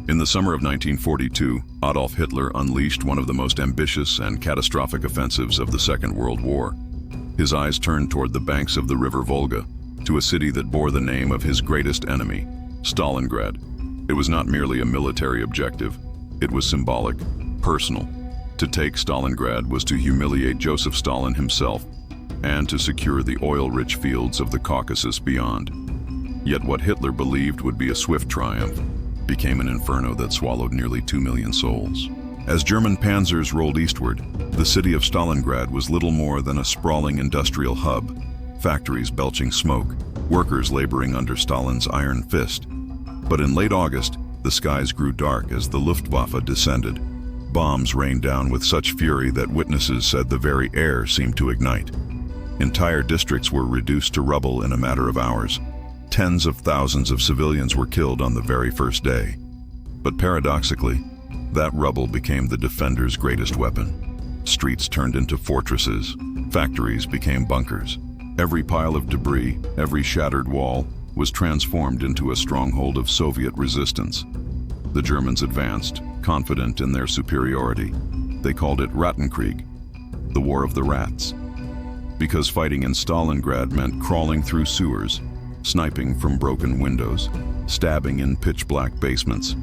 In the summer of 1942, Adolf Hitler unleashed one of the most ambitious and catastrophic offensives of the Second World War. His eyes turned toward the banks of the river Volga, to a city that bore the name of his greatest enemy, Stalingrad. It was not merely a military objective, it was symbolic, personal. To take Stalingrad was to humiliate Joseph Stalin himself and to secure the oil-rich fields of the Caucasus beyond. Yet what Hitler believed would be a swift triumph became an inferno that swallowed nearly 2 million souls. As German panzers rolled eastward, the city of Stalingrad was little more than a sprawling industrial hub, factories belching smoke, workers laboring under Stalin's iron fist. But in late August, the skies grew dark as the Luftwaffe descended. Bombs rained down with such fury that witnesses said the very air seemed to ignite. Entire districts were reduced to rubble in a matter of hours. Tens of thousands of civilians were killed on the very first day. But paradoxically, that rubble became the defenders' greatest weapon. Streets turned into fortresses, factories became bunkers. Every pile of debris, every shattered wall, was transformed into a stronghold of Soviet resistance. The Germans advanced, confident in their superiority. They called it Rattenkrieg, the War of the Rats. Because fighting in Stalingrad meant crawling through sewers, sniping from broken windows, stabbing in pitch-black basements.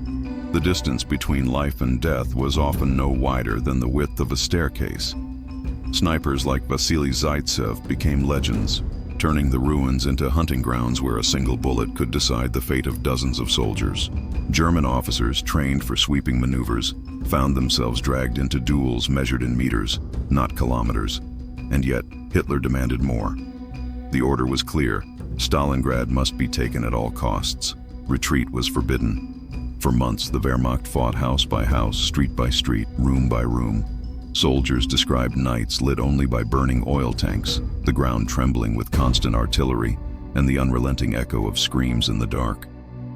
The distance between life and death was often no wider than the width of a staircase. Snipers like Vasily Zaitsev became legends, turning the ruins into hunting grounds where a single bullet could decide the fate of dozens of soldiers. German officers trained for sweeping maneuvers found themselves dragged into duels measured in meters, not kilometers. And yet, Hitler demanded more. The order was clear: Stalingrad must be taken at all costs. Retreat was forbidden. For months, the Wehrmacht fought house by house, street by street, room by room. Soldiers described nights lit only by burning oil tanks, the ground trembling with constant artillery, and the unrelenting echo of screams in the dark.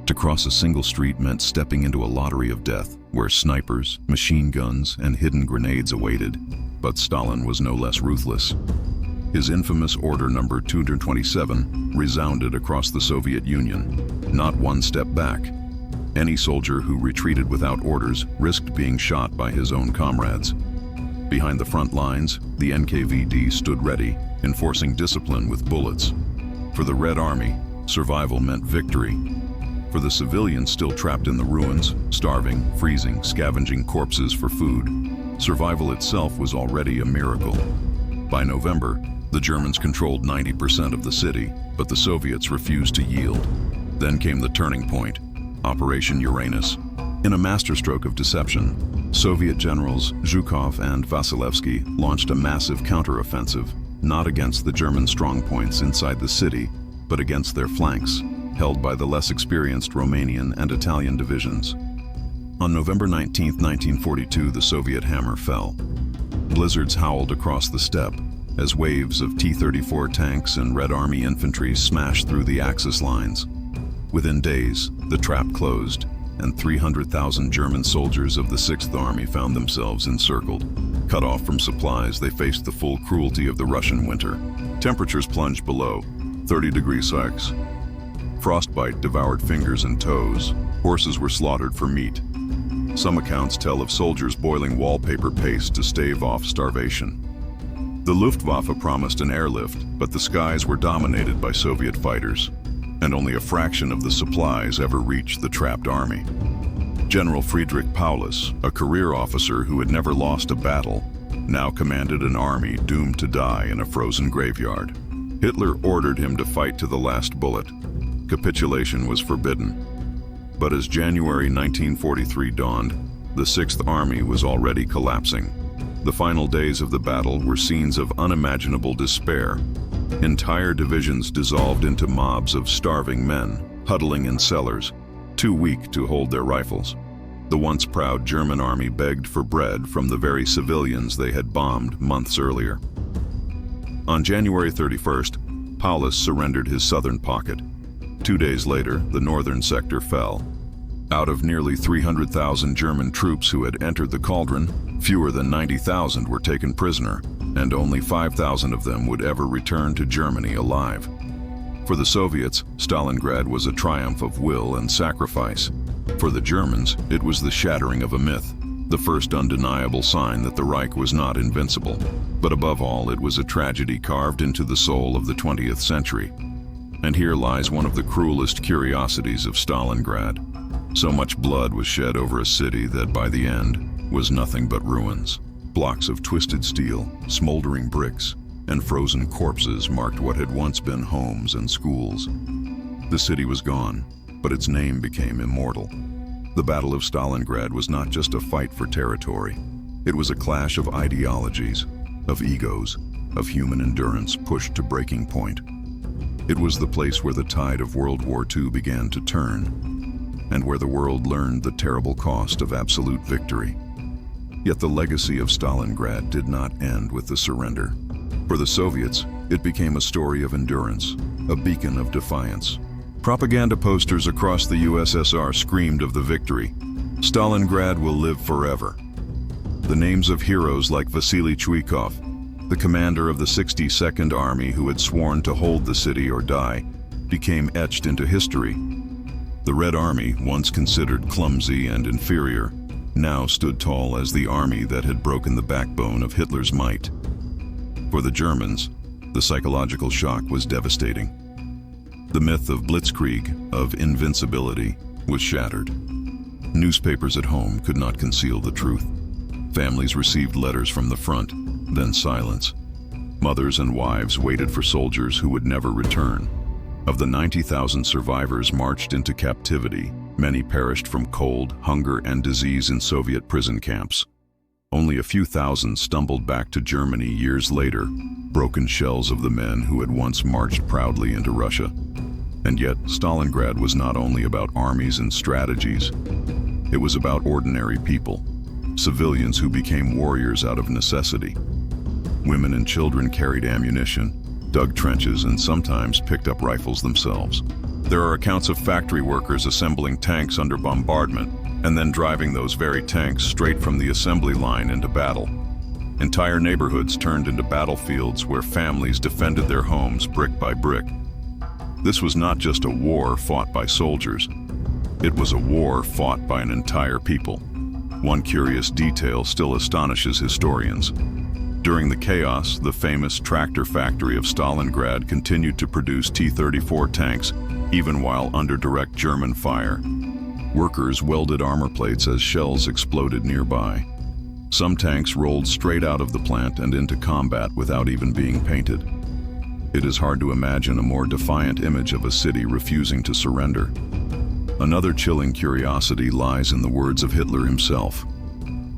To cross a single street meant stepping into a lottery of death, where snipers, machine guns, and hidden grenades awaited. But Stalin was no less ruthless. His infamous Order Number 227 resounded across the Soviet Union. Not one step back. Any soldier who retreated without orders risked being shot by his own comrades. Behind the front lines, the NKVD stood ready, enforcing discipline with bullets. For the Red Army, survival meant victory. For the civilians still trapped in the ruins, starving, freezing, scavenging corpses for food, survival itself was already a miracle. By November, the Germans controlled 90% of the city, but the Soviets refused to yield. Then came the turning point, Operation Uranus. In a masterstroke of deception, Soviet generals Zhukov and Vasilevsky launched a massive counteroffensive, not against the German strongpoints inside the city, but against their flanks, held by the less experienced Romanian and Italian divisions. On November 19, 1942, the Soviet hammer fell. Blizzards howled across the steppe as waves of T-34 tanks and Red Army infantry smashed through the Axis lines. Within days, the trap closed, and 300,000 German soldiers of the 6th Army found themselves encircled. Cut off from supplies, they faced the full cruelty of the Russian winter. Temperatures plunged below 30 degrees Celsius. Frostbite devoured fingers and toes. Horses were slaughtered for meat. Some accounts tell of soldiers boiling wallpaper paste to stave off starvation. The Luftwaffe promised an airlift, but the skies were dominated by Soviet fighters, and only a fraction of the supplies ever reached the trapped army. General Friedrich Paulus, a career officer who had never lost a battle, now commanded an army doomed to die in a frozen graveyard. Hitler ordered him to fight to the last bullet. Capitulation was forbidden. But as January 1943 dawned, the 6th Army was already collapsing. The final days of the battle were scenes of unimaginable despair. Entire divisions dissolved into mobs of starving men, huddling in cellars, too weak to hold their rifles. The once proud German army begged for bread from the very civilians they had bombed months earlier. On January 31st, Paulus surrendered his southern pocket. 2 days later, the northern sector fell. Out of nearly 300,000 German troops who had entered the cauldron, fewer than 90,000 were taken prisoner, and only 5,000 of them would ever return to Germany alive. For the Soviets, Stalingrad was a triumph of will and sacrifice. For the Germans, it was the shattering of a myth, the first undeniable sign that the Reich was not invincible. But above all, it was a tragedy carved into the soul of the 20th century. And here lies one of the cruelest curiosities of Stalingrad. So much blood was shed over a city that by the end was nothing but ruins. Blocks of twisted steel, smoldering bricks, and frozen corpses marked what had once been homes and schools. The city was gone, but its name became immortal. The Battle of Stalingrad was not just a fight for territory. It was a clash of ideologies, of egos, of human endurance pushed to breaking point. It was the place where the tide of World War II began to turn, and where the world learned the terrible cost of absolute victory. Yet the legacy of Stalingrad did not end with the surrender. For the Soviets, it became a story of endurance, a beacon of defiance. Propaganda posters across the USSR screamed of the victory. Stalingrad will live forever. The names of heroes like Vasily Chuikov, the commander of the 62nd Army who had sworn to hold the city or die, became etched into history. The Red Army, once considered clumsy and inferior, now stood tall as the army that had broken the backbone of Hitler's might. For the Germans, the psychological shock was devastating. The myth of blitzkrieg, of invincibility, was shattered. Newspapers at home could not conceal the truth. Families received letters from the front, then silence. Mothers and wives waited for soldiers who would never return. Of the 90,000 survivors marched into captivity, many perished from cold, hunger, and disease in Soviet prison camps. Only a few thousand stumbled back to Germany years later, broken shells of the men who had once marched proudly into Russia. And yet, Stalingrad was not only about armies and strategies. It was about ordinary people, civilians who became warriors out of necessity. Women and children carried ammunition, dug trenches, and sometimes picked up rifles themselves. There are accounts of factory workers assembling tanks under bombardment, and then driving those very tanks straight from the assembly line into battle. Entire neighborhoods turned into battlefields where families defended their homes brick by brick. This was not just a war fought by soldiers. It was a war fought by an entire people. One curious detail still astonishes historians. During the chaos, the famous tractor factory of Stalingrad continued to produce T-34 tanks, even while under direct German fire. Workers welded armor plates as shells exploded nearby. Some tanks rolled straight out of the plant and into combat without even being painted. It is hard to imagine a more defiant image of a city refusing to surrender. Another chilling curiosity lies in the words of Hitler himself.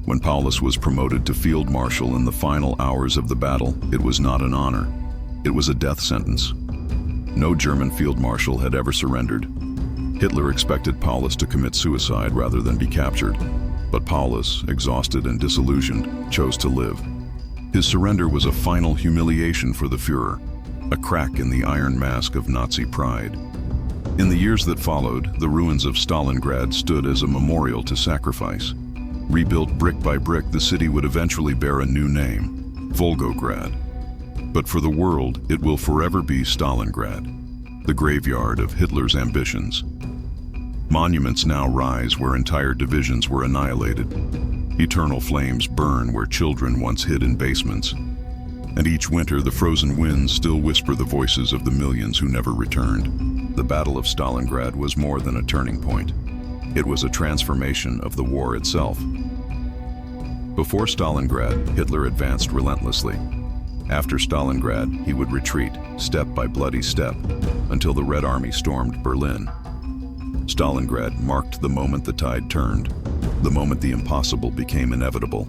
When Paulus was promoted to field marshal in the final hours of the battle, it was not an honor. It was a death sentence. No German field marshal had ever surrendered. Hitler expected Paulus to commit suicide rather than be captured. But Paulus, exhausted and disillusioned, chose to live. His surrender was a final humiliation for the Führer, a crack in the iron mask of Nazi pride. In the years that followed, the ruins of Stalingrad stood as a memorial to sacrifice. Rebuilt brick by brick, the city would eventually bear a new name, Volgograd. But for the world, it will forever be Stalingrad, the graveyard of Hitler's ambitions. Monuments now rise where entire divisions were annihilated. Eternal flames burn where children once hid in basements. And each winter, the frozen winds still whisper the voices of the millions who never returned. The Battle of Stalingrad was more than a turning point. It was a transformation of the war itself. Before Stalingrad, Hitler advanced relentlessly. After Stalingrad, he would retreat, step by bloody step, until the Red Army stormed Berlin. Stalingrad marked the moment the tide turned, the moment the impossible became inevitable.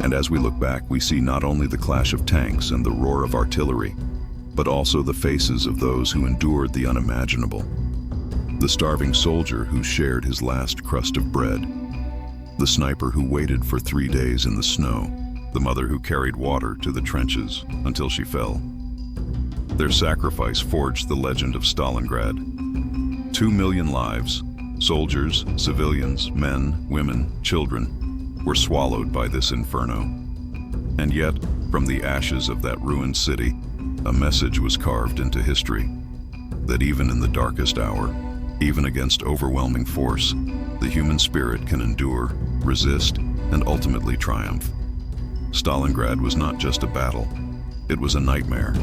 And as we look back, we see not only the clash of tanks and the roar of artillery, but also the faces of those who endured the unimaginable. The starving soldier who shared his last crust of bread, the sniper who waited for 3 days in the snow, the mother who carried water to the trenches until she fell. Their sacrifice forged the legend of Stalingrad. 2 million lives, soldiers, civilians, men, women, children, were swallowed by this inferno. And yet, from the ashes of that ruined city, a message was carved into history, that even in the darkest hour, Even against overwhelming force, the human spirit can endure, resist, and ultimately triumph. Stalingrad was not just a battle. It was a nightmare,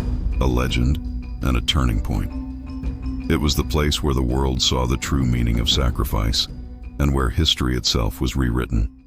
a legend, and a turning point. It was the place where the world saw the true meaning of sacrifice, and where history itself was rewritten.